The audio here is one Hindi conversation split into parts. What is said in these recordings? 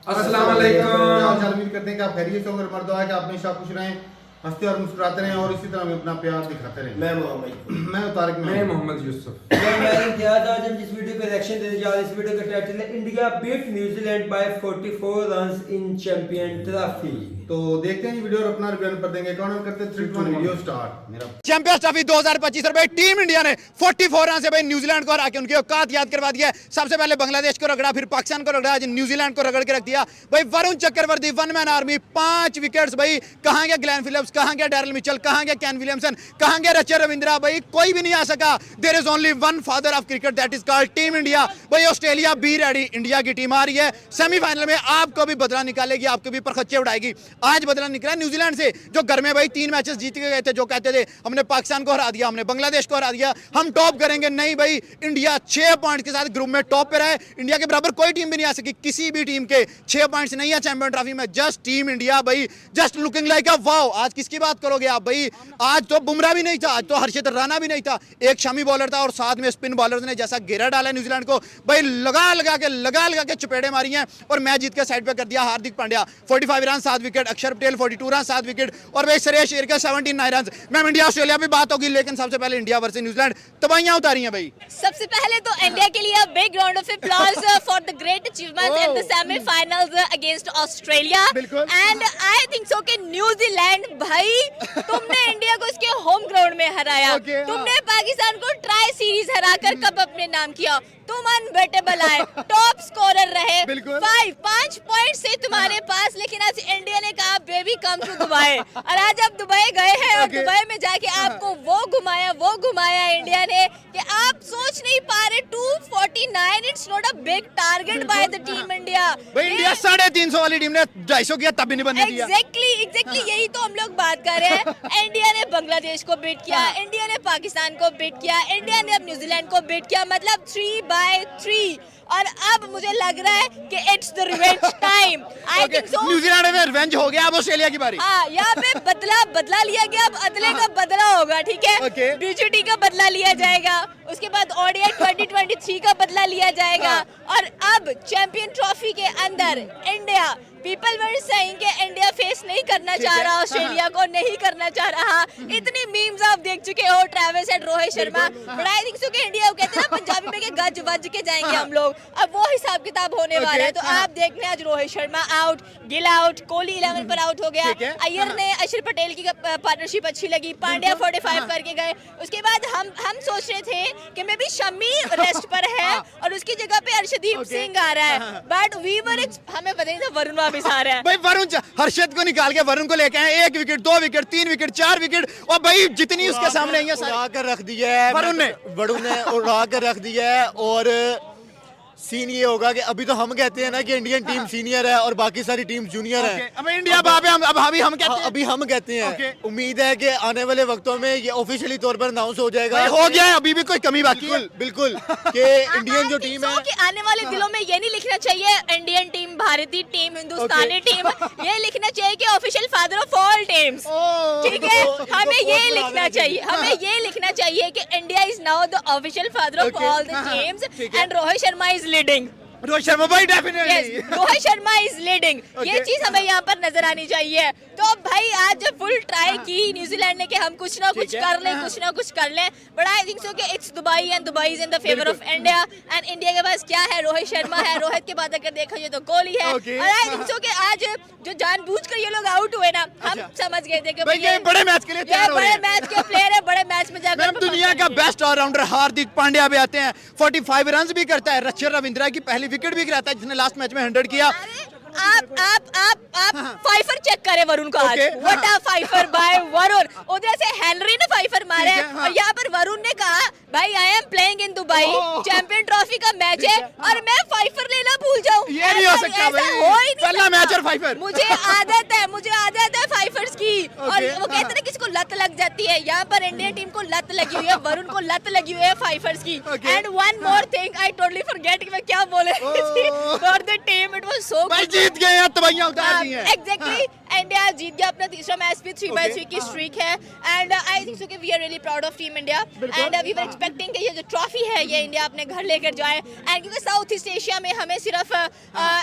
अस्सलाम वालेकुम। उम्मीद करते हैं कि आप खैरियत से होंगे। मर्द है कि आप हमेशा खुश रहें, हंसते और मुस्कुराते रहें और इसी तरह हमें अपना प्यार दिखाते रहें। मैं मोहम्मद मैं तारिक मैं में मोहम्मद यूसुफ। मैंने किया था जब जिस वीडियो पे रिएक्शन देने जा रहे हैं, इस वीडियो का टाइटल है India beat New Zealand bye 44 runs in champion trophy. तो देखते हैं जी वीडियो और अपना रिव्यू कर देंगे। कौन करते हैं 3 2 1 वीडियो स्टार्ट। मेरा चैंपियंस ट्रॉफी 2025 भाई टीम इंडिया ने 44 रन से भाई न्यूजीलैंड को हरा के उनकी औकात याद करवा दिया है। सबसे पहले बांग्लादेश को रगड़ा, फिर पाकिस्तान को रगड़ा, आज न्यूजीलैंड को रगड़ के रख दिया भाई। Varun Chakravarthy one man army 5 wickets भाई। कहां गया ग्लेन फिलिप्स, कहां गया डैरल मिचेल, कहां गया केन विलियमसन, कहां गया रचर रविंद्रा, भाई कोई भी नहीं आ सका। There is only one father of cricket, that is called team India. भाई ऑस्ट्रेलिया बी रेडी, इंडिया की टीम आ रही है सेमीफाइनल में, आपको भी बदला निकालेगी, आपको भी परखच्चे उड़ाएगी। आज बदला निकला न्यूजीलैंड से, जो घर में भाई 3 मैचेस जीत के गए थे, जो कहते थे हमने पाकिस्तान को हरा दिया, हमने बांग्लादेश को हरा दिया, हम टॉप करेंगे। नहीं भाई, इंडिया 6 पॉइंट के साथ ग्रुप में टॉप पे रहे। इंडिया के बराबर कोई टीम भी नहीं आ सकी, किसी भी टीम के 6 पॉइंट्स नहीं है चैंपियन ट्रॉफी में। जस्ट टीम इंडिया भाई, just looking like a wow. आज किसकी बात करोगे आप भाई? आज तो बुमराह भी नहीं था, आज तो हर्षित राणा भी नहीं था, एक शामी बॉलर था और साथ में स्पिन बॉलर्स ने जैसा घेरा डाला न्यूजीलैंड को भाई, लगा के चपेड़े मारी हैं और मैच जीत के साइड पे कर दिया हार्दिक पांड्या। 45 रन 7 विकेट, अक्षर पटेल 42 रन 7 विकेट और भाई सुरेश एयर का 79 रन। मैम इंडिया ऑस्ट्रेलिया भी बात होगी, लेकिन सबसे पहले इंडिया वर्सेस न्यूजीलैंड तबाहियां उतारी हैं भाई। सबसे पहले तो इंडिया के लिए big round of applause for the great achievements in the semifinals against Australia बिल्कुल। एंड आई थिंक सो कि न्यूजीलैंड भाई, तुमने इंडिया को इसके होम ग्राउंड में हराया, Okay, तुमने पाकिस्तान को ट्राई सीरीज हराकर कप अपने नाम किया, तुम अनबीटेबल आए, टॉप स्कोरर रहे, बिल्कुल। 5 पॉइंट से तुम्हारे पास। लेकिन आज इंडिया ने कहा बेबी कम टू दुबई, और आज आप दुबई गए हैं और Okay. दुबई में जाके आपको वो घुमाया इंडिया ने कि आप सोच नहीं पा रहे। 249 it's not a big target by the team India. भाई इंडिया 350 वाली टीम ने 250 किया तब भी नहीं बनने दिया। एग्जैक्टली यही तो हम लोग बात कर रहे हैं। इंडिया ने बांग्लादेश को बीट किया, इंडिया ने पाकिस्तान को बीट किया, इंडिया ने अब न्यूजीलैंड को बीट किया, मतलब 3/3। और अब मुझे लग रहा है कि it's the revenge time. I think so New Zealand में रिवेंज हो गया, अब ऑस्ट्रेलिया की बारी। हाँ, यहाँ पे बदला लिया गया, अब अदले का बदला होगा, ठीक है। Okay. बीजीटी का बदला लिया जाएगा, उसके बाद ओडीआई 2023 का बदला लिया जाएगा, और अब चैंपियन ट्रॉफी के अंदर इंडिया, पीपल वर सेइंग कि इंडिया फेस नहीं करना चाह रहा ऑस्ट्रेलिया को, नहीं करना चाह रहा। इतनी मीम्स आप देख चुके हो, Travis and Rohit Sharma, but I think so कि इंडिया कहते हैं ना पंजाबी में कि गज वज के जाएंगे हम लोग, अब वो हिसाब किताब होने वाला है। तो आप देख रहे हैं आज रोहित शर्मा आउट, गिल आउट, कोहली 11 पर आउट हो गया, अय्यर ने अक्षर पटेल की पार्टनरशिप अच्छी लगी, पांड्या 45 करके गए। उसके बाद हम सोच रहे थे कि मे बी शमी रेस्ट पर है और उसकी जगह पे अर्शदीप सिंह आ रहा है, बट वी वर हमें पता नहीं था वरुण वापस आ रहा है। भाई वरुण हर्षद को निकाल के वरुण को लेके आए, 1 विकेट 2 विकेट 3 विकेट 4 विकेट, और भाई जितनी उसके सामने आई है उड़ा कर रख दिया है वरुण ने उड़ा कर रख दिया है। और सीन ये होगा कि अभी तो हम कहते हैं ना कि इंडियन टीम सीनियर है और बाकी सारी टीम जूनियर है। अब इंडिया बाप है, अब हम कहते हैं। अभी हम कहते हैं, उम्मीद है कि आने वाले वक्तों में ये ऑफिशियली तौर पर अनाउंस हो जाएगा। भाई हो गया है, अभी भी कोई कमी बाकी है। बिल्कुल कि इंडियन जो टीम है, कि आने वाले दिनों में ये नहीं लिखना चाहिए इंडियन टीम, भारतीय टीम, हिंदुस्तानी टीम, ये लिखना चाहिए कि official father of all teams, ठीक है। हमें ये लिखना चाहिए, हमें ये लिखना चाहिए कि India is now the official father of all the teams and Rohit Sharma is leading. Rohit Sharma भाई definitely, Rohit Sharma is leading, ये चीज हमें यहाँ पर नजर आनी चाहिए। तो भाई आज फुल ट्राई की न्यूजीलैंड ने कि हम कुछ ना कुछ कर लें, बट आई थिंक सो कि it's Dubai and Dubai is in the favour of India, and India के पास क्या है? रोहित शर्मा है, रोहित के बाद अगर देखा जाए तो कोहली है, और आई थिंक सो कि आज जो जानबूझकर ये लोग आउट हुए ना, हम समझ गए थे कि भाई ये बड़े मैच के लिए तैयार हो रहे हैं। बड़े मैच के प्लेयर है, बड़े मैच में जाकर मैम दुनिया का बेस्ट ऑलराउंडर हार्दिक पांड्या भी आते हैं, 45 रन भी करता है, रचर रविंद्रा की पहली विकेट भी गिराता है, जिसने लास्ट मैच में 100 किया। आप फाइफर चेक करें वरुण को आज, what a fifer by Varun. उधर से हेनरी ने फाइफर मारा है और यहाँ पर वरुण ने कहा भाई I am playing in Dubai, champion trophy का मैच है और मैं फाइफर लेना भूल जाऊँ, ये नहीं हो सकता भाई, पहला मैच और फाइफर। मुझे आदत है फाइफर्स की, और वो कहते हैं किसी को लत लग जाती है, यहाँ पर इंडियन टीम को लत लगी हुई है, वरुण को लत लगी हुई है फाइफर्स की। And one more thing, I totally forget कि मैं क्या बोल रही थी, for the team it was so भाई जीत गए हैं, तबाहियां उतार दी हैं। एग्जैक्टली इंडिया जीत गया अपना तीसरा मैच भी 3-3 की स्ट्रीक है एंड आई थिंक सो कि we are really proud of team India and we were expecting कि ये जो ट्रॉफी है ये इंडिया अपने घर लेकर जाए एंड क्योंकि साउथ ईस्ट एशिया में हमें सिर्फ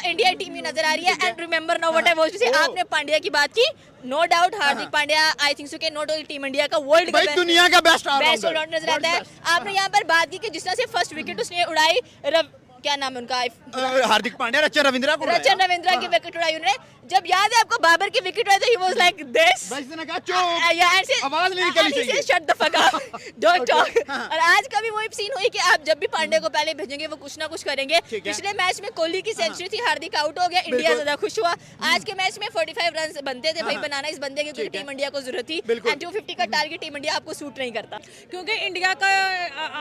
इंडिया टीम ही नजर आ रही है and remember now what I was to say आपने पांड्या की बात की no doubt Hardik Pandya I think so कि नॉट ओनली टीम इंडिया का वर्ल्ड का भाई दुनिया का बेस्ट बेस्ट ऑलराउंडर नजर आता है। आपने यहाँ पर बात की कि जिस तरह से फर्स्ट विकेट उसने उड़ाई क्या नाम है उनका हार्दिक पांड्या रचन रविंद्रा को रचन रविंद्रा की विकेट उड़ाई उन्होंने। जब याद है आपको बाबर की विकेट उड़ाई तो ही वाज लाइक दिस भाई इसने कहा चुप आवाज नहीं निकलनी चाहिए shut the fuck up don't talk. और आज का भी वही सीन हुई कि आप जब भी पांड्या को पहले भेजेंगे वो कुछ ना कुछ करेंगे। पिछले मैच में कोहली की सेंचुरी थी, हार्दिक आउट हो गया, इंडिया ज्यादा खुश हुआ। आज के मैच में 45 रन बनते थे भाई बनाना इस बंदे की टीम इंडिया को जरूरत थी एंड 250 का टारगेट टीम इंडिया आपको सूट नहीं करता क्योंकि इंडिया का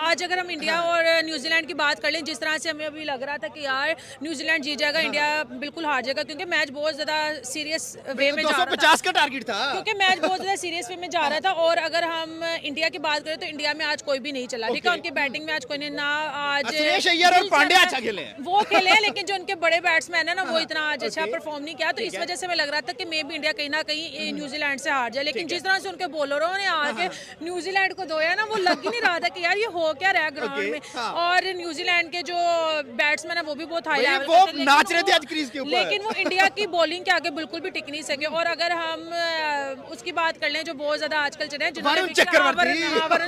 आज अगर हम इंडिया और न्यूजीलैंड की बात कर लें जिस तरह से हमें अभी लग रहा था कि यार न्यूजीलैंड जीत जाएगा इंडिया बिल्कुल हार जाएगा क्योंकि मैच बहुत ज्यादा सीरियस वे में जा रहा था 250 का टारगेट था क्योंकि मैच बहुत ज्यादा सीरियस वे में जा रहा था। और अगर हम इंडिया की बात करें तो इंडिया में आज कोई भी नहीं चला, ठीक है, उनकी बैटिंग में आज कोई नहीं ना आज श्रेयस अय्यर और पांड्या अच्छा खेले हैं वो खेले हैं लेकिन जो उनके बड़े बैट्समैन है ना वो इतना आज अच्छा परफॉर्म नहीं किया तो इस वजह से हमें लग रहा था कि मे भी इंडिया कहीं ना कहीं न्यूजीलैंड से हार जाए। लेकिन जिस तरह से उनके बॉलरों ने आके न्यूजीलैंड को धोया ना वो लग ही नहीं रहा था कि यार ये हो क्या रहा है ग्राउंड में। और न्यूजीलैंड के जो बैट्समैन है वो भी बहुत हाई लेवल वो नाच रहे थे आज क्रीज के ऊपर लेकिन वो इंडिया की बॉलिंग के आगे बिल्कुल भी टिक नहीं सके। और अगर हम उसकी बात कर लें जो बहुत ज्यादा आजकल चल रहे हैं वरुण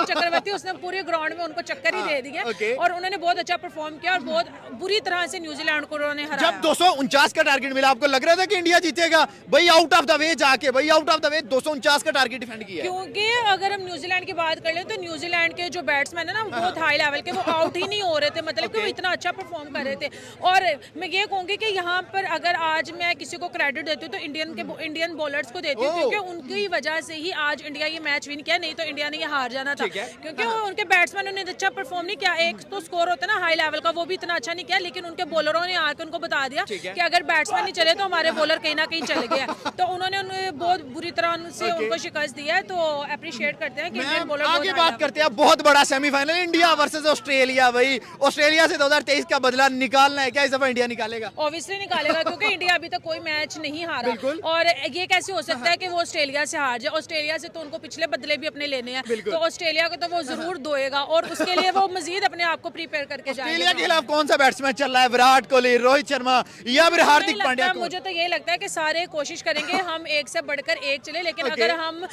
चक्रवर्ती उसने पूरे ग्राउंड में उनको चक्कर ही दे दिए और उन्होंने बहुत अच्छा परफॉर्म किया और बहुत बुरी तरह से न्यूजीलैंड को उन्होंने हराया। जब 249 का टारगेट मिला आपको लग रहा था कि इंडिया जीतेगा? भाई आउट ऑफ द वे जाके भाई आउट ऑफ द वे 249 का टारगेट डिफेंड किया। क्योंकि अगर हम न्यूजीलैंड की बात कर लें तो न्यूजीलैंड के जो बैट्समैन है ना बहुत हाई लेवल के वो आउट ही नहीं हो रहे थे, मतलब कि वो इतना अच्छा परफॉर्म कर रहे थे। और मैं ये कहूंगी कि यहाँ पर अगर आज मैं किसी को क्रेडिट देती हूँ तो इंडियन बॉलर्स को देती हूँ क्योंकि उनकी वजह से ही आज इंडिया ये मैच विन किया, नहीं तो इंडिया ने ये हार जाना था क्योंकि उनके बैट्समैनों ने अच्छा परफॉर्म नहीं किया। एक तो स्कोर होता है ना हाई लेवल का वो भी इतना अच्छा नहीं किया लेकिन उनके बॉलरों ने आकर उनको बता दिया कि अगर बैट्समैन नहीं चले तो हमारे बॉलर कहीं ना कहीं चले गए तो उन्होंने बहुत बुरी तरह से उनको शिकस्त दिया है। तो अप्रिशिएट करते हैं कि इंडियन बॉलर आगे बात करते हैं बहुत बड़ा सेमीफाइनल इंडिया वर्सेस ऑस्ट्रेलिया। भाई ऑस्ट्रेलिया से 2023 का बदला निकालना है क्या? इस दफा इंडिया निकालेगा? ऑब्वियसली निकालेगा क्योंकि इंडिया अभी तक कोई मैच नहीं हारा और ये कैसे हो सकता है कि वो ऑस्ट्रेलिया से हार जाए। ऑस्ट्रेलिया से तो उनको पिछले बदले भी अपने लेने हैं तो ऑस्ट्रेलिया को तो वो जरूर धोएगा और उसके लिए वो मजीद अपने आप को प्रिपेयर करके जाएगा। ऑस्ट्रेलिया के खिलाफ कौन सा बैट्समैन चल रहा है? विराट कोहली, रोहित शर्मा या फिर हार्दिक पांड्या? मुझे तो ये लगता है कि सारे कोशिश करेंगे हम एक से बढ़कर एक चले लेकिन अगर हम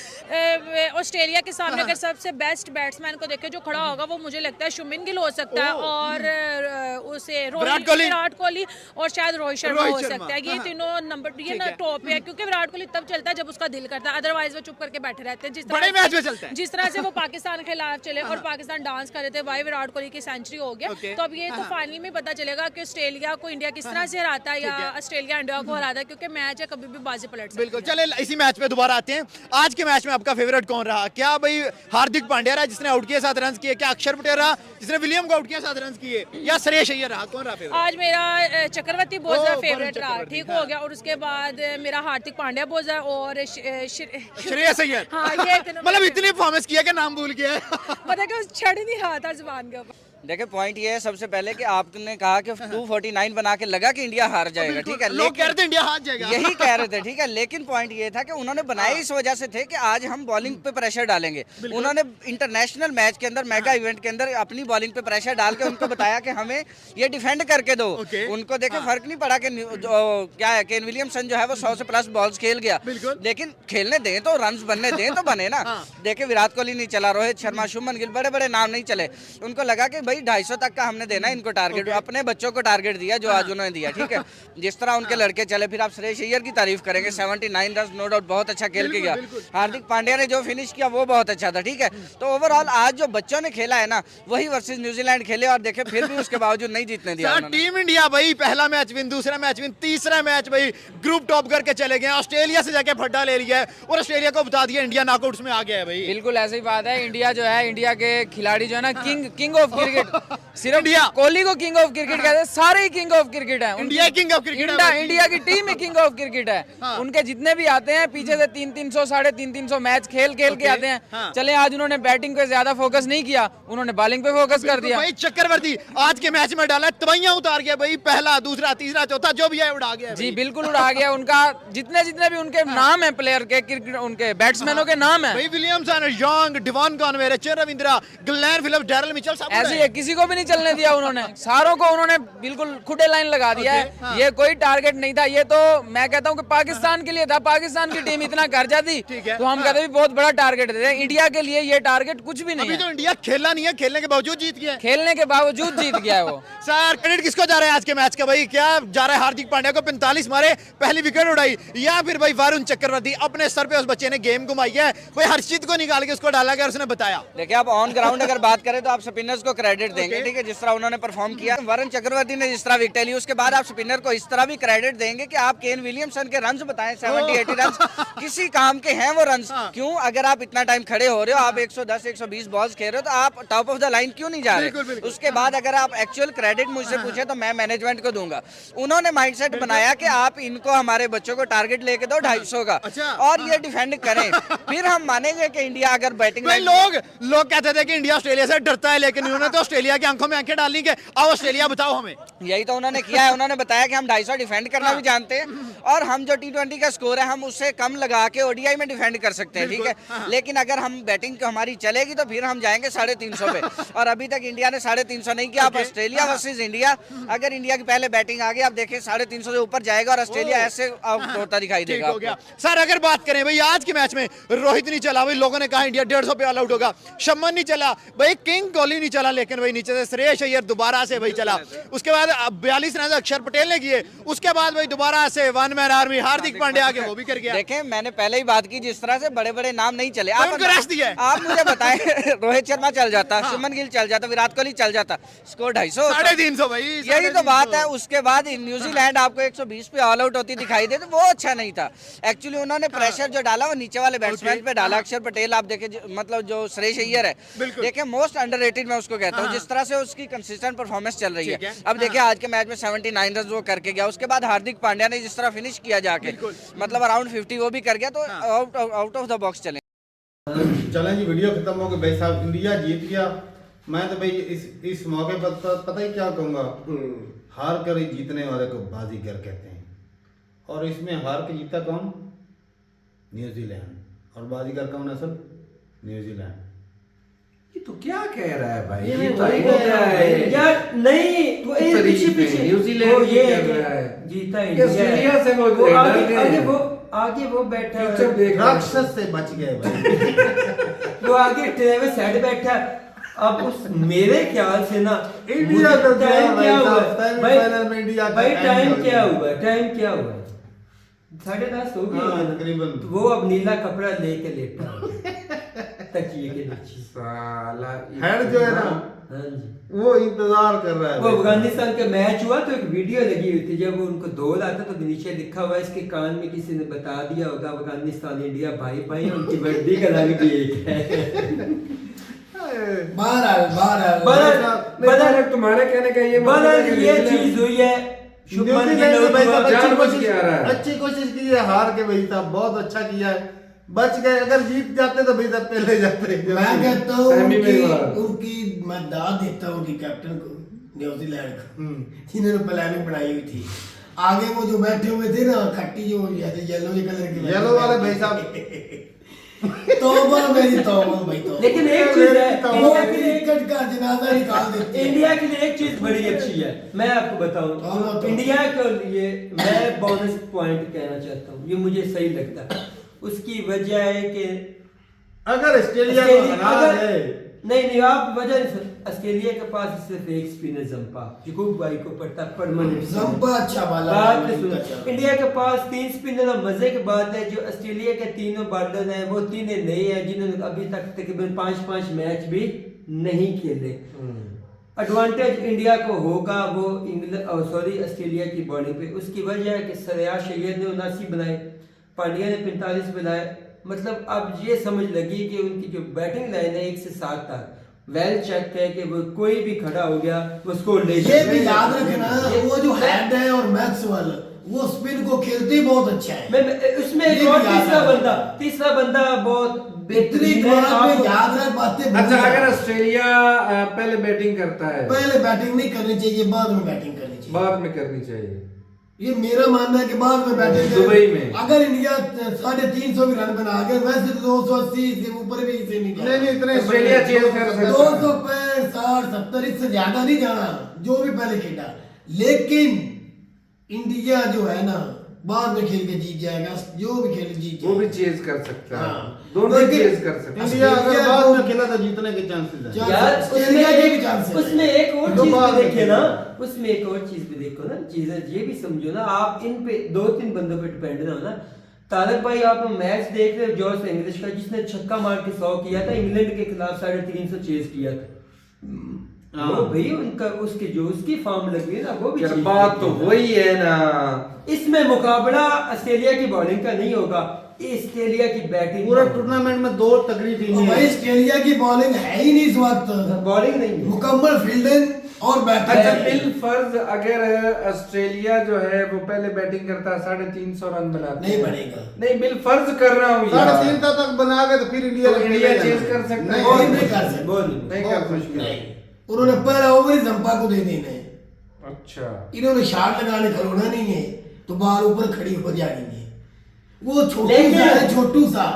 ऑस्ट्रेलिया के सामने अगर सबसे बेस्ट बैट्समैन को देखें जो खड़ा होगा वो मुझे लगता है शुभमन गिल हो सकता है और उसे विराट कोहली और शायद रोहित शर्मा हो सकता है। ये तीनों नंबर ये ना टॉप है क्योंकि विराट कोहली तब चलता है जब उसका दिल करता है, अदरवाइज वो चुप करके बैठे रहते हैं। जिस तरह से वो पाकिस्तान के खिलाफ चले और पाकिस्तान डांस कर रहे थे भाई विराट कोहली की सेंचुरी हो गया तो अब ये तो फाइनल में पता चलेगा कि ऑस्ट्रेलिया को इंडिया किस तरह से हराता है या ऑस्ट्रेलिया इंडिया को हराता है क्योंकि मैच है कभी भी बाजी पलट सकती है। बिल्कुल, चले इसी मैच में दोबारा आते हैं। आज के मैच में आपका फेवरेट कौन रहा? क्या भाई हार्दिक पांड्या रहा जिसने आउट किए 7 रन किए, क्या अक्षर पटेल रहा जिसने विलियम को आउट किया 7 रन किए, या श्रेयस अय्यर रहा? कौन रहा फेवरेट? आज मेरा चक्रवर्ती बहुत ज्यादा फेवरेट रहा, ठीक हो गया। और उसके बाद मेरा हार्दिक पांड्या बहुत ज्यादा और श्रेयस अय्यर। हाँ ये मतलब इतनी परफॉर्मेंस किया कि नाम भूल गया पता कि छड़ नहीं रहा था जुबान के ऊपर। देखिए पॉइंट ये है सबसे पहले कि आपने कहा कि 249 बना के लगा कि इंडिया हार जाएगा, ठीक है, लोग कह रहे थे इंडिया हार जाएगा, यही कह रहे थे, ठीक है, लेकिन पॉइंट ये था कि उन्होंने बनाए इस वजह से थे कि आज हम बॉलिंग पे प्रेशर डालेंगे। उन्होंने इंटरनेशनल मैच के अंदर मेगा इवेंट के अंदर अपनी बॉलिंग पे प्रेशर डाल के उनको बताया कि हमें ये डिफेंड करके दो। उनको देखे फर्क नहीं पड़ा कि क्या है केन विलियमसन जो है वो 100 से प्लस बॉल्स खेल गया, लेकिन खेलने दें तो रन बनने दें तो बने ना। देखे विराट कोहली नहीं चला, रोहित शर्मा, शुभमन गिल, बड़े बड़े नाम नहीं चले। उनको लगा कि भाई 250 तक का हमने देना इनको टारगेट, अपने बच्चों को टारगेट दिया जो आज उन्होंने दिया, ठीक है। जिस तरह उनके लड़के चले, फिर आप श्रेयस अय्यर की तारीफ करेंगे, 79 रन नो डाउट बहुत अच्छा खेल के गया। हार्दिक पांड्या ने जो फिनिश किया वो बहुत अच्छा था, ठीक है। तो ओवरऑल आज जो बच्चों ने खेला है ना वही वर्सेस न्यूजीलैंड खेले और देखे फिर भी उसके बावजूद नहीं जीतने दिया। टीम इंडिया भाई पहला मैच विन, दूसरा मैच विन, तीसरा मैच भाई ग्रुप टॉप करके चले गए, ऑस्ट्रेलिया से जाके फड्डा ले लिया है और ऑस्ट्रेलिया को बता दिया इंडिया नॉकआउट्स में आ गया है भाई। बिल्कुल ऐसी बात है। इंडिया जो है, इंडिया के खिलाड़ी जो है ना किंग ऑफ क्रिकेट क्रिकेट सिर्फ कोहली को किंग ऑफ क्रिकेट कहते हैं, सारे ही किंग ऑफ क्रिकेट है। India king of cricket India की टीम ही किंग ऑफ क्रिकेट है। उनके जितने भी आते हैं पीछे से 300 साढ़े 300 मैच खेल के आते हैं। चले आज उन्होंने बैटिंग पे ज्यादा फोकस नहीं किया, उन्होंने बॉलिंग पे फोकस कर दिया। भाई चक्रवर्ती आज के मैच में डाला, तबैयां उतार गया भाई, पहला दूसरा तीसरा चौथा जो भी है उड़ा गया जी, बिल्कुल उड़ा गया। उनका जितने भी उनके नाम है प्लेयर के, क्रिकेट उनके बैट्समैनों के नाम है भाई, Williamson, young, Devon Conway, Richard Ravindra, Glenn Phillips, Daryl Mitchell, सब ऐसे ही किसी को भी नहीं चलने दिया उन्होंने, सारों को उन्होंने बिल्कुल खुदे लाइन लगा दिया है। ये कोई टारगेट नहीं था, ये तो मैं कहता हूँ कि पाकिस्तान के लिए था। पाकिस्तान की टीम इतना कर जाती तो हम कहते भी बहुत बड़ा टारगेट देते। इंडिया के लिए ये टारगेट कुछ भी नहीं अभी है। तो इंडिया खेलना नहीं है, खेलने के बावजूद जीत गया है। खेलने के बावजूद जीत गया है वो। सर क्रेडिट किसको जा रहा है आज के मैच का? भाई क्या जा रहा है? हार्दिक पांड्या को 45 मारे, पहली विकेट उड़ाई, या फिर भाई वरुण चक्रवर्ती अपने सर पे उस बच्चे ने गेम घुमाई है, भाई हर्षित को निकाल के उसको डाला गया, उसने बताया। देखिए आप ऑन ग्राउंड अगर बात करें तो आप स्पिनर्स को क्रेडिट देंगे, ठीक है, जिस तरह उन्होंने परफॉर्म किया। वरुण चक्रवर्ती ने जिस तरह विकेट ली, उसके बाद आप स्पिनर को इस तरह भी क्रेडिट देंगे कि आप केन विलियमसन के रन्स बताएं, 70-80 रन्स किसी काम के हैं वो रन्स। क्यों? अगर आप इतना टाइम खड़े हो रहे हो, आप 110-120 बॉल्स खेल रहे हो, तो आप टॉप ऑफ द लाइन क्यों नहीं जा रहे? उसके बाद अगर आप एक्चुअल क्रेडिट मुझसे पूछे तो मैं मैनेजमेंट को दूंगा। उन्होंने माइंडसेट बनाया कि आप इनको, हमारे बच्चों को टारगेट लेके दो 250 का, और ये डिफेंड करें, फिर हम मानेंगे कि इंडिया अगर बैटिंग। लोग कहते थे कि इंडिया ऑस्ट्रेलिया से डरता है, लेकिन उन्होंने तो ऑस्ट्रेलिया की आंखों में आंखें डाली के आओ ऑस्ट्रेलिया बताओ हमें। यही तो उन्होंने किया है। उन्होंने बताया कि हम 250 डिफेंड करना भी जानते हैं, और हम जो T20 का स्कोर है हम उससे कम लगा के ODI में डिफेंड कर सकते हैं, ठीक है। लेकिन अगर हम बैटिंग हमारी चलेगी तो फिर हम जाएंगे 350 पे, और अभी तक इंडिया ने 350 नहीं किया। आप ऑस्ट्रेलिया वर्सेस इंडिया, अगर इंडिया की पहले बैटिंग आ गई, आप देखिए 350 से ऊपर जाएगा और ऑस्ट्रेलिया ऐसे आउट होता दिखाई देगा आपको। सर अगर बात करें भाई आज के मैच में, रोहित नहीं चला भाई, लोगों ने कहा इंडिया 150 पे ऑल आउट होगा, शमन नहीं चला भाई, किंग कोहली नहीं चला, लेकिन भाई नीचे से श्रेयस अय्यर दोबारा से भाई चला। उसके बाद 42 रन अक्षर पटेल ने किए, उसके बाद भाई दोबारा से one man army Hardik Pandya आगे वो भी कर गया। देखें मैंने पहले ही बात की, जिस तरह से बड़े बड़े नाम नहीं चले, आप मुझे बताएं रोहित शर्मा चल जाता, शुभमन गिल चल जाता, विराट कोहली चल जाता, स्कोर 250 350 भाई, यही तो बात है। उसके बाद न्यूजीलैंड आपको 120 पे ऑल आउट होती दिखाई दे, तो वो अच्छा नहीं था। एक्चुअली उन्होंने प्रेशर जो डाला वो नीचे वाले बैट्समैन पे डाला। अक्षर पटेल आप देखें, मतलब जो श्रेयस अय्यर है, देखिए मोस्ट अंडररेटेड मैं उसको कहता हूँ, जिस तरह से उसकी कंसिस्टेंट परफॉर्मेंस चल रही है। अब देखिए आज के मैच में 79 रन वो करके गया, उसके बाद हार्दिक पांड्या ने जिस तरह फिनिश किया जाके, मतलब अराउंड 50 वो भी कर गया, तो आउट ऑफ द बॉक्स चले। चलें जी, वीडियो खत्म हो गई भाई साहब, इंडिया जीत गया। मैं तो भाई इस मौके पर पता ही क्या कहूँगा, हार कर ही जीतने वाले को बाजीगर कहते हैं, और इसमें हार के जीता कौन? न्यूजीलैंड, और बाजीगर कौन असल? न्यूजीलैंड। ये तो क्या कह रहा है भाई? ये तो हो गया है यार, नहीं वो पीछे न्यूजीलैंड ये कर रहा है, जीता ऑस्ट्रेलिया से आगे वो बैठा राक्षस से बच गए भाई। वो आगे ट्रेविस हेड बैठा। अब उस मेरे ख्याल से ना इंडिया का टाइम क्या हुआ फाइनल में इंडिया का भाई, टाइम क्या हुआ 10:30 हो गए तकरीबन। वो अब नीला कपड़ा लेके लेटा तकिए के नीचे, साला हेड जो है ना, हाँ जी, वो इंतजार कर रहा है। वो अफगानिस्तान का मैच हुआ तो एक वीडियो लगी हुई थी, जब वो उनको दौड़ आता तो नीचे लिखा हुआ है, इसके कान में किसी ने बता दिया होगा अफगानिस्तान इंडिया भाई भाई, उनकी वर्दी का रंग भी एक है। बदल तुम्हारे कहने का ये चीज हुई है। शुभमन गिल अच्छी कोशिश की है, हार के भाई साहब बहुत अच्छा किया है, बच गए। अगर जीत जाते तो भाई साहब पहले जाते। मैं कहता हूँ उनकी मैं दाद देता हूँ उनकी कैप्टन को, न्यूजीलैंड को, जिन्होंने प्लानिंग बनाई हुई थी। आगे वो जो बैठे हुए थे ना, खट्टी जो येलो कलर की, येलो वाले भाई साहब तौबा मेरी तौबा भाई तौबा। लेकिन एक चीज है, क्रिकेट का जनाजा निकाल देते हैं। इंडिया के लिए एक चीज बड़ी अच्छी है, मैं आपको बताऊं, इंडिया के लिए मैं बोनस पॉइंट कहना चाहता हूँ, ये मुझे सही लगता है। उसकी वजह है कि अगर ऑस्ट्रेलिया को हरा दे, नहीं आप वजह, ऑस्ट्रेलिया के पास सिर्फ एक स्पिनर जंपा, जिकूब भाई को पड़ता परमानेंट जंपा अच्छा वाला। इंडिया के पास 3 स्पिनर, मजे की बात है जो ऑस्ट्रेलिया के तीनों बॉलर हैं वो तीनों नए हैं, जिन्होंने अभी तक तकरीबन 5-5 मैच भी नहीं खेले। एडवांटेज इंडिया को होगा वो ऑस्ट्रेलिया की बॉलिंग पे। उसकी वजह है कि श्रेयस अय्यर ने 79 बनाए, पांड्या ने 45 बनाए, मतलब अब ये समझ लगी कि उनकी जो बैटिंग लाइन है 1 से 7 तक, वेल चेक है कि वो कोई भी खड़ा हो गया वो स्कोर ले ये भी याद रखना, वो जो हेड है और मैक्सवेल वो स्पिन को खेलते ही बहुत अच्छा है। उसमें ये एक भी और याद तीसरा बंदा बहुत इतनी बेहतरीन है। बात में आपको- याद रख बातें अच्छा, भूल अगर जा। ऑस्ट्रेलिया पहले बैटिंग करता है, पहले बैटिंग नहीं करनी चाहिए, बाद में बैटिंग करनी चाहिए। बाद में करनी चाहिए। ये मेरा मानना है कि बाद में बैटिंग दुबई में अगर इंडिया 350 भी रन बना गया, वैसे तो 280 से ऊपर भी इसे नहीं नहीं नहीं इतने ऑस्ट्रेलिया चेज कर सकता है। 265 60 70 इससे ज्यादा नहीं जाना, जो भी पहले खेला। लेकिन इंडिया जो है ना बाद में खेल के जीत जाएगा, जो भी खेल जीत वो भी जाएगा। चेज कर सकता है, हाँ। दोनों ही लेकिन चेज कर सकते हैं। इंडिया अगर बाद में खेला तो जीतने के चांसेस है। यार ऑस्ट्रेलिया के भी चांसेस है। उसमें एक और तो चीज बात भी देखिए है। ना, उसमें एक और चीज भी देखो ना, चीजें ये भी समझो ना, आप इन पे 2-3 बंदों पे डिपेंड ना हो ना। तारक भाई आप मैच देख रहे हो जॉर्ज इंग्लिश का, जिसने छक्का मार के 100 किया था, इंग्लैंड के खिलाफ 350 चेज किया था। वो भाई उनका उसकी जो उसकी फॉर्म लगी है ना, वो भी यार चीज बात तो देखिए ना। वही है ना। इसमें मुकाबला ऑस्ट्रेलिया की बॉलिंग का नहीं होगा, ऑस्ट्रेलिया की बैटिंग पूरा टूर्नामेंट में 2 तगड़ी और टीमें भाई ऑस्ट्रेलिया की बॉलिंग है ही नहीं इस वक्त, बॉलिंग नहीं है। मुकम्मल फील्डिंग और अच्छा, बैटिंग। बिल फर्ज अगर ऑस्ट्रेलिया जो है वो पहले बैटिंग करता है 350 रन बनाता नहीं बनेगा। नहीं, बिल फर्ज कर रहा हूँ यार। 3.5 तक बना गए तो फिर इंडिया तो इंडिया चेज कर सकता है। वो नहीं कर सकते। नहीं कर सकता। नहीं, उन्होंने पहला ओवर ही जंपा को दे देना है। अच्छा, इन्होंने शॉट लगाने खिलौना नहीं है तो बाल ऊपर खड़ी हो जाएंगे। वो छोटू लेकिन- सा है, छोटू सा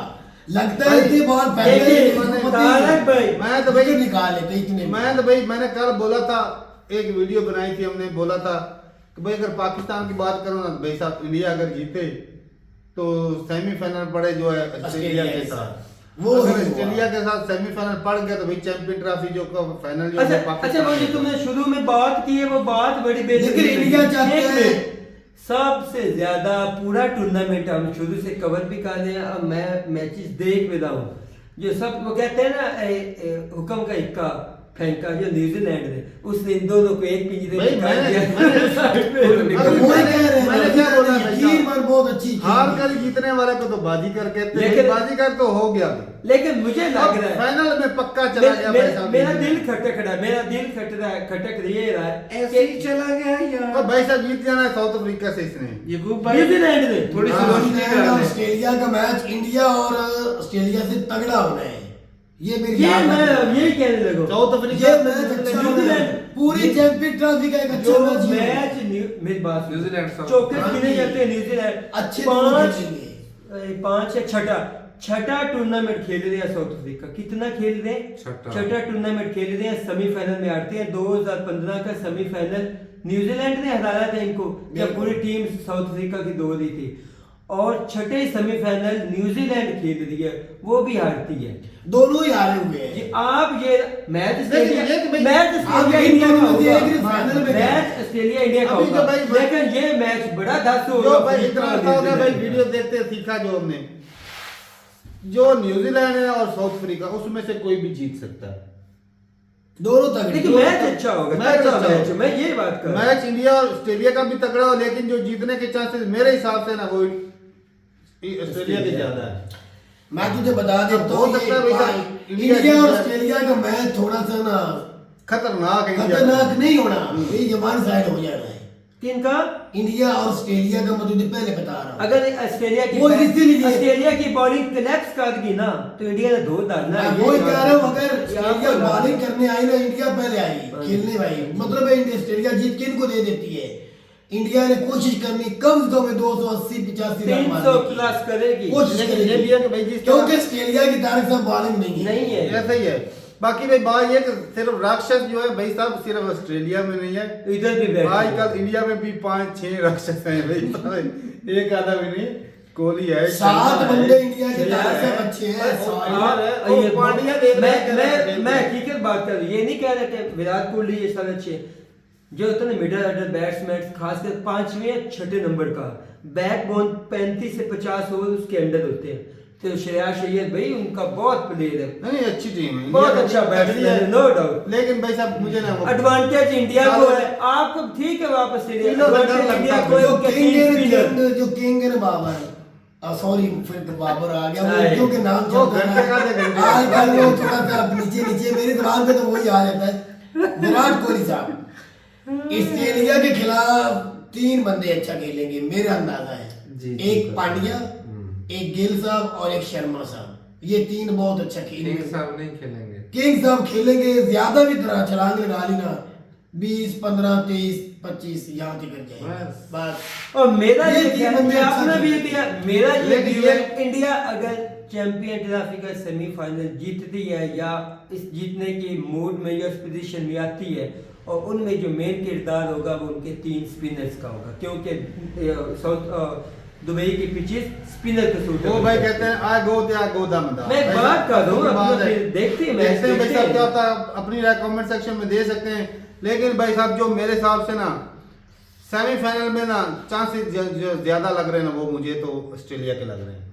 लगता है कि बाल पहले लेकिन तारक भाई, मैं तो भाई निकाल लेते इतने। मैंने कल बोला था, एक वीडियो बनाई थी हमने, बोला था कि भाई अगर पाकिस्तान की बात करो ना तो भाई साहब इंडिया अगर जीते तो सेमीफाइनल पड़े जो है ऑस्ट्रेलिया के साथ, वो अगर ही हुआ। ऑस्ट्रेलिया के साथ सेमीफाइनल पड़ गया तो भाई चैंपियन ट्रॉफी जो का फाइनल जो अच्छा है अच्छा, वो पाकिस्तान जो तुमने शुरू में बात की है वो बात बड़ी बेहतरीन लेकिन है। इंडिया चाहते एक हैं- मिनट, सबसे ज्यादा पूरा टूर्नामेंट हम शुरू से कवर भी कर रहे हैं, अब मैं मैचेस देख भी रहा हूँ। जो सब वो कहते हैं ना हुक्म का इक्का फेंका जो न्यूजीलैंड ने, उसने इन दोनों को एक पिंजरे में भाई, निकाल मैंने- दिया। मैंने- साइड में अभी निकाल वो दिया। ही कह रहे हैं मैंने क्या बोला भाई टीम साहब? पर बहुत अच्छी हार खेली। कर जीतने वाले को तो बाजीगर कहते हैं, लेकिन- बाजीगर तो हो गया भाई। लेकिन मुझे लग अब रहा है फाइनल में पक्का चला गया भाई साहब। मेरा दिल खटक रहा है, मेरा दिल खटक ये रहा है ऐसे ही चला गया यार। और भाई साहब जीत जाना है साउथ अफ्रीका से इसने। ये खूब भाई न्यूजीलैंड ने थोड़ी सी हाँ, रोशनी न्यूजीलैंड डाल और दे। ऑस्ट्रेलिया का मैच इंडिया और ऑस्ट्रेलिया से तगड़ा होना है। ये मेरी ये याद मैं है। अब यही कहने लगा। साउथ अफ्रीका ये मैच अच्छा होना है। पूरी चैंपियन ट्रॉफी का एक अच्छा जो मैच ये है। मैच मेरी बात सुनो। New Zealand south. चौके हाँ गिने जी। जाते हैं न्यूजीलैंड अच्छे दोनों पांच खेलेंगे। 5 या छठा टूर्नामेंट खेल रहे हैं साउथ अफ्रीका। कितना खेल रहे हैं? छठा टूर्नामेंट खेल रहे हैं, सेमीफाइनल में आते हैं। 2015 का सेमीफाइनल न्यूजीलैंड ने हराया था इनको, जब पूरी टीम साउथ अफ्रीका की दो रही थी, और छठे सेमीफाइनल न्यूजीलैंड खेल रही है, वो भी हारती है। दोनों ही हारे हुए हैं। ये आप ये मैच देखिए, ऑस्ट्रेलिया ये तो भाई- मैच आप ऑस्ट्रेलिया इन इंडिया का दोनों में से होगा। एक ही फाइनल में गए। मैच ऑस्ट्रेलिया इंडिया का अभी जो होगा, भाई- लेकिन ये मैच बड़ा धांसू जो होगा। भाई इतना अफ्रीका और अच्छा होगा भाई, न्यूजीलैंड का। वीडियो देखते सीखा जो हमने, जो न्यूजीलैंड है और साउथ अफ्रीका उसमें से कोई भी जीत सकता है। दोनों तगड़े। लेकिन मैच अच्छा होगा, मैच तगड़ा अच्छा मैच, होगा। मैं ये बात कर रहा हूं। मैच इंडिया और ऑस्ट्रेलिया का भी तगड़ा हो, लेकिन जो जीतने के चांसेस मेरे हिसाब से ना वो ऑस्ट्रेलिया के ज्यादा है। मैं तुझे बता देता हो हूँ सकता है भाई साहब, इंडिया इंडिया और जीत ऑस्ट्रेलिया का मैच थोड़ा सा ना खतरनाक है इंडिया। खतरनाक नहीं होना, ये हमारी साइड हो जाना है। किनका? इंडिया और ऑस्ट्रेलिया का मैं तुझे पहले बता रहा हूँ। अगर ऑस्ट्रेलिया की वो इसीलिए- ऑस्ट्रेलिया की बॉलिंग कलेक्स कर दी ना तो इंडिया ने धो डालना मैं है। वही ये कह बात रहा हूँ, है। अगर ये ऑस्ट्रेलिया आपको बॉलिंग करने आई ना, इंडिया पहले आई खेलने भाई, मतलब है इंडिया ऑस्ट्रेलिया जीत किन को दे देती है। इंडिया ने कोशिश करनी कम से कम 280-85 रन 300 मारने की। प्लस करेगी। कोशिश लेकिन करेगी। ये भी है कि भाई जिस तरह- क्योंकि ऑस्ट्रेलिया की तारीख से बॉलिंग नहीं है। नहीं है, ऐसा ही है। बाकी भाई बात ये कि सिर्फ राक्षस जो है भाई साहब सिर्फ ऑस्ट्रेलिया में नहीं है, इधर भी बैठ भाई कल इंडिया में भी 5-6 राक्षस हैं भाई साहब, एक आधा भी नहीं। कोहली है, 7 शर्मा बंदे है, इंडिया के यार तारीख से है। अच्छे हैं। बस सारे। यार है, आप- वो ये पांड्या देख रहे हैं, मैं हकीकत बात कर रहा हूँ, ये नहीं कह रहा कि विराट कोहली ये सारे अच्छे हैं। जो होता है ना मिडिल ऑर्डर बैट्समैन, खासकर 5वें या 6ठे नंबर का बैकबोन 35 से 50 ओवर उसके अंडर होते हैं, तो श्रेयस अय्यर भाई उनका बहुत प्लेयर है, नहीं अच्छी टीम है, बहुत इंडिया अच्छा की बैट्समैन है, है। No doubt. लेकिन भाई साहब मुझे ना वो एडवांटेज इंडिया को है, आपको ठीक है वापस तीनों रन एडवांटेज इंडिया लगता को है, जो उनके किंग तीन है स्पिनर। जो किंग है ना बाबर, सॉरी फिर तो बाबर आ गया, वो नहीं। क्योंकि नाम वो चलता घंटे का है घंटे। आजकल वो थोड़ा सा नीचे मेरे दिमाग में तो वही आ जाता है, विराट कोहली साहब। ऑस्ट्रेलिया के खिलाफ 3 बंदे अच्छा खेलेंगे मेरा अंदाजा है, जी, एक जी, पांड्या, एक गिल साहब और एक शर्मा साहब, ये 3 बहुत अच्छा किंग खेलेंगे। साहब नहीं खेलेंगे। किंग साहब खेलेंगे, ज्यादा भी तरह छलांग लगा ली ना, 20 15 23 25 यहाँ तक कर जाएंगे बस। बस। और मेरा ये ये तीन ख्याल बंदे है, अच्छा आपने भी ये खेले। किया, मेरा ये लेकिन व्यू है, ये- इंडिया अगर चैंपियन ट्रॉफी का सेमीफाइनल जीतती है या इस जीतने की मूड में या उस पोजीशन में आती है, और उनमें जो मेन किरदार होगा वो उनके 3 स्पिनर्स का होगा, क्योंकि साउथ दुबई की पिचेस स्पिनर के सूट वो भाई कहते हैं आई गो दे आई गो द मैदान। मैं एक बात कर दूं, बात अपना है। फिर देखते हैं मैच, देखते हैं भाई देखते साहब हैं। क्या होता है, अपनी राय कमेंट सेक्शन में दे सकते हैं। लेकिन भाई साहब जो मेरे हिसाब से ना सेमीफाइनल में ना चांसेस जो ज्यादा लग रहे हैं ना, वो मुझे तो ऑस्ट्रेलिया के लग रहे हैं।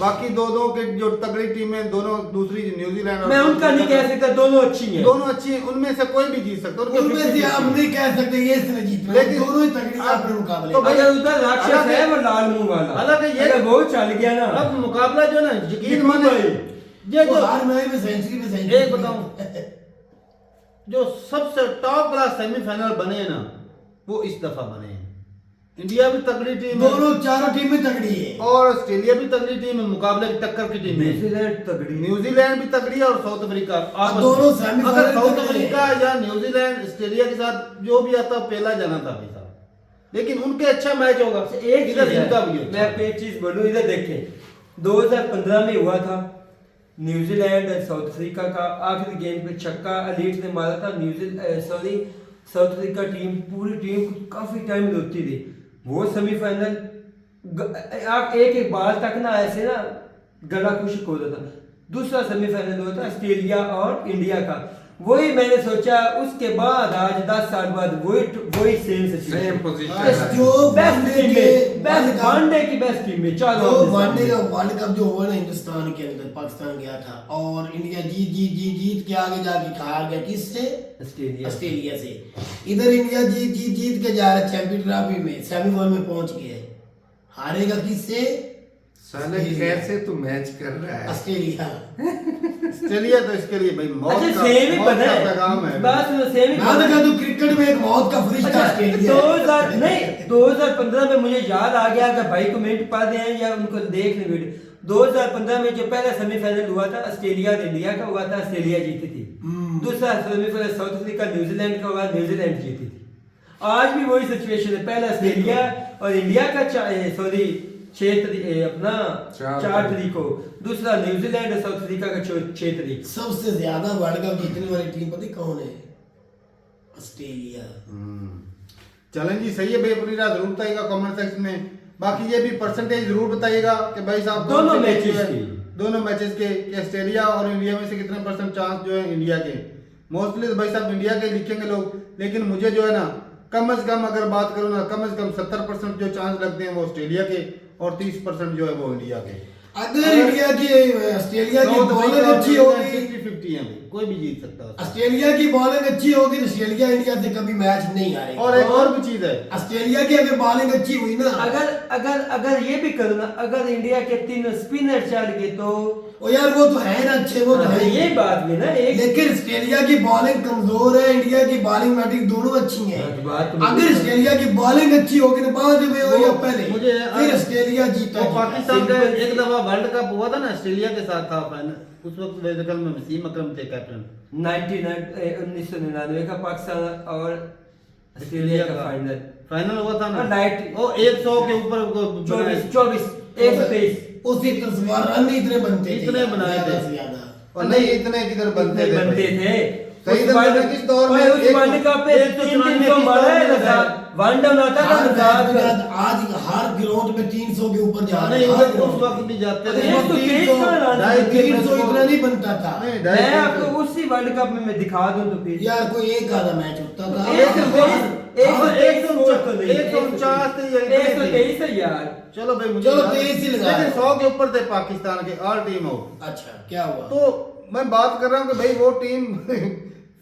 बाकी दो के जो तगड़ी टीमें दोनों, दूसरी न्यूजीलैंड और मैं उनका नहीं कह सकता, दोनों अच्छी हैं। दोनों अच्छी हैं, उनमें से कोई भी जीत सकता है। उनमें से आप नहीं कह सकते ये इसने जीतना, लेकिन- दोनों ही तगड़ी आपने मुकाबले। तो भाई- अगर उधर राक्षस हालांकि- है वो लाल मुंह वाला, हालांकि ये- अगर वो चल गया ना, अब मुकाबला जो है ना यकीन बिल्कुल माने भाई। ये वो जो हर मैच में सेंचुरी पे सेंचुरी। एक बताऊं, जो सबसे टॉप क्लास सेमीफाइनल बने हैं ना, वो इस दफा बने हैं। इंडिया भी तगड़ी टीम है दोनों चारों टीमें तगड़ी है। और ऑस्ट्रेलिया भी तगड़ी टीम है, मुकाबले की टक्कर की टीम है। न्यूजीलैंड तगड़ी, न्यूजीलैंड भी तगड़ी है और साउथ अफ्रीका आपस दोनों में। सेमीफाइनल अगर साउथ तगड़े हैं। अफ्रीका या न्यूजीलैंड ऑस्ट्रेलिया के साथ जो भी आता पहला जाना था भाई साहब, लेकिन उनके अच्छा मैच होगा। एक इधर चीज है, इनका भी मैं आपको एक चीज बोलूं, इधर देखें 2015 में हुआ था न्यूजीलैंड और साउथ अफ्रीका का, आखिरी गेंद पे छक्का एलीट ने मारा था। साउथ अफ्रीका टीम, पूरी टीम काफी टाइम रोती थी। वो सेमीफाइनल आप एक बाल तक ना ऐसे ना गला खुश्क हो जाता। दूसरा सेमीफाइनल हुआ था ऑस्ट्रेलिया और इंडिया का, वही मैंने सोचा उसके बाद आज 10 साल बाद वही सेम पोजीशन। जो बेस्ट वनडे टीम के में, बेस्ट वनडे की बेस्ट टीम में, चलो जो वनडे का वर्ल्ड कप जो हुआ ना हिंदुस्तान के अंदर, पाकिस्तान गया था और इंडिया जीत के आगे जाके हार गया किससे? ऑस्ट्रेलिया से। इधर इंडिया जीत के जा रहा है चैंपियन ट्रॉफी में, सेमीफाइनल में पहुंच गया है, हारेगा किससे? साले कैसे तू मैच कर रहा है? ऑस्ट्रेलिया। ऑस्ट्रेलिया तो इसके लिए भाई मौत अच्छा का सेमी मौत पता का है, पैगाम है। बात सुनो, सेमी मैं तो कहता हूं क्रिकेट में एक मौत का फरिश्ता अच्छा, ऑस्ट्रेलिया 2000 नहीं 2015 में मुझे याद आ गया, अगर भाई कमेंट पढ़ रहे हैं या उनको देख लें वीडियो, 2015 में जो पहला सेमीफाइनल हुआ था ऑस्ट्रेलिया और इंडिया का हुआ था, ऑस्ट्रेलिया जीती थी। दूसरा सेमीफाइनल साउथ अफ्रीका न्यूजीलैंड का हुआ, न्यूजीलैंड जीती थी। आज भी वही सिचुएशन है, पहला ऑस्ट्रेलिया और इंडिया का सॉरी 4 तारीख को, दूसरा न्यूजीलैंड और साउथ अफ्रीका का 6 तारीख। सबसे ज्यादा वर्ल्ड कप जीतने वाली टीम पता है कौन है? ऑस्ट्रेलिया। चलें जी, सही है भाई, अपनी राय जरूर बताइएगा कमेंट सेक्शन में। बाकी ये भी परसेंटेज जरूर बताइएगा कि भाई साहब दोनों से मैचेस जो है, की। दोनों मैचेस के कि ऑस्ट्रेलिया और इंडिया में से कितने परसेंट चांस जो है इंडिया के। मोस्टली तो भाई साहब इंडिया के लिखेंगे लोग, लेकिन मुझे जो है ना कम से कम अगर बात करूँ ना, कम से कम 70% जो चांस लगते हैं वो ऑस्ट्रेलिया के और 30% जो है वो इंडिया के। अगर इंडिया की ऑस्ट्रेलिया की बॉलिंग अच्छी होगी, 50-50 है भाई, कोई भी जीत सकता है। ऑस्ट्रेलिया की बॉलिंग अच्छी होगी तो ऑस्ट्रेलिया इंडिया से कभी मैच नहीं हारेगा। और एक और भी चीज है, ऑस्ट्रेलिया की अगर बॉलिंग अच्छी हुई ना, अगर ये भी करो ना, अगर इंडिया के 3 स्पिनर चल गए तो ओ यार वो तो है ना अच्छे, वो तो है ये बात भी ना एक, लेकिन ऑस्ट्रेलिया की बॉलिंग कमजोर है, इंडिया की बॉलिंग बैटिंग दोनों अच्छी हैं। बात तो अगर ऑस्ट्रेलिया की बॉलिंग अच्छी होगी तो बाद में हो या पहले मुझे फिर ऑस्ट्रेलिया जीता तो जीता। पाकिस्तान का एक दफा वर्ल्ड कप हुआ था ना, ऑस्ट्रेलिया के साथ था फाइनल, उस वक्त मेरे ख्याल में वसीम अकरम थे कैप्टन। 1999 का पाकिस्तान और ऑस्ट्रेलिया का फाइनल हुआ था ना, नाइट वो 100 के ऊपर 24 123 उसी तरह रन इतने बनते थे, इतने बनाए ज्यादा थे। से ज्यादा। और नहीं इतने किधर बनते थे बनते भाई। थे। सही उस तो वर्ल्ड- मैंने किस दौर में उस वर्ल्ड कप पे 300 मारा है ना, वन डाउन आता था हर ना, मैच में आज हर ग्राउंड में 300 के ऊपर जा रहे नहीं हैं, हर उस ground वक्त भी जाते अरे थे। ये तो 300 इतना नहीं बनता था। नहीं, मैं 250 आपको उसी वर्ल्ड कप में मैं दिखा दूं तो फिर यार कोई एक आधा मैच होता था। 123 है यार। चलो भाई मुझे चलो याद है। 23 ही लगा लेकिन लो। 100 के ऊपर थे पाकिस्तान के ऑल टीम आउट। अच्छा क्या हुआ? तो मैं बात कर रहा हूँ कि भाई वो टीम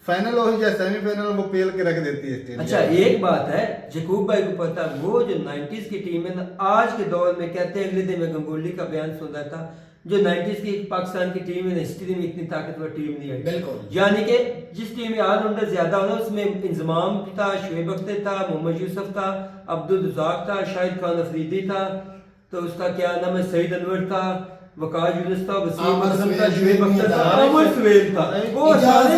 फाइनल हो या सेमीफाइनल वो पेल के रख देती है ऑस्ट्रेलिया। अच्छा एक बात है जकूब भाई को पता है, वो जो 90s की टीम है ना, आज के दौर में कहते हैं, अगले दिन मैं गंगोली का बयान सुन रहा था, जो 90s की पाकिस्तान की टीम है ना, हिस्ट्री में इतनी ताकतवर टीम नहीं है। बिल्कुल। यानी कि जिस टीम में ऑलराउंडर ज्यादा होना, उसमें इंजमाम था, शुएब अख्तर था, मोहम्मद यूसुफ था, अब्दुल रज़ाक था, शाहिद खान अफरीदी था, तो उसका क्या नाम है, सईद अनवर था, वकार यूनुस था, वसीम आमर असलम था, सुहेल शुएब अख्तर था, था, आमर सुहेल था, वो सारे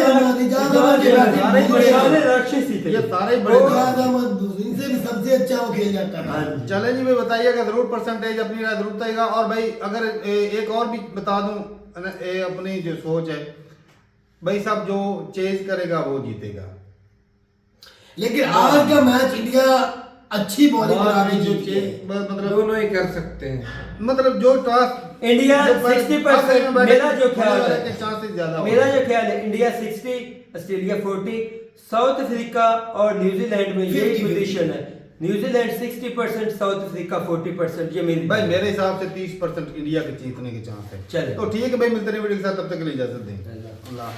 राक्षस ही थे। ये सारे बड़े इजाज अहमद इनसे भी सबसे अच्छा वो खेल जाता था। चले जी भाई बताइएगा जरूर, परसेंटेज अपनी राय जरूर बताइएगा। और भाई अगर एक और भी बता दूं अपनी जो सोच है भाई साहब, जो चेज करेगा वो जीतेगा। लेकिन आज का मैच इंडिया अच्छी बॉलिंग करा रही जो है, मतलब दोनों ही कर सकते हैं। मतलब जो टॉस इंडिया 60%, मेरा जो ख्याल के चांसेस ज्यादा है, मेरा जो ख्याल है, इंडिया 60, ऑस्ट्रेलिया 40, साउथ अफ्रीका और न्यूजीलैंड में यही 50-50 पोजीशन है। न्यूजीलैंड 60%, साउथ अफ्रीका 40%, ये मेरी भाई मेरे हिसाब से 30% इंडिया के जीतने के चांस है। चले। तो ठीक है भाई, मिलते हैं वीडियो के साथ, तब तक के लिए इजाजत दें। अल्लाह।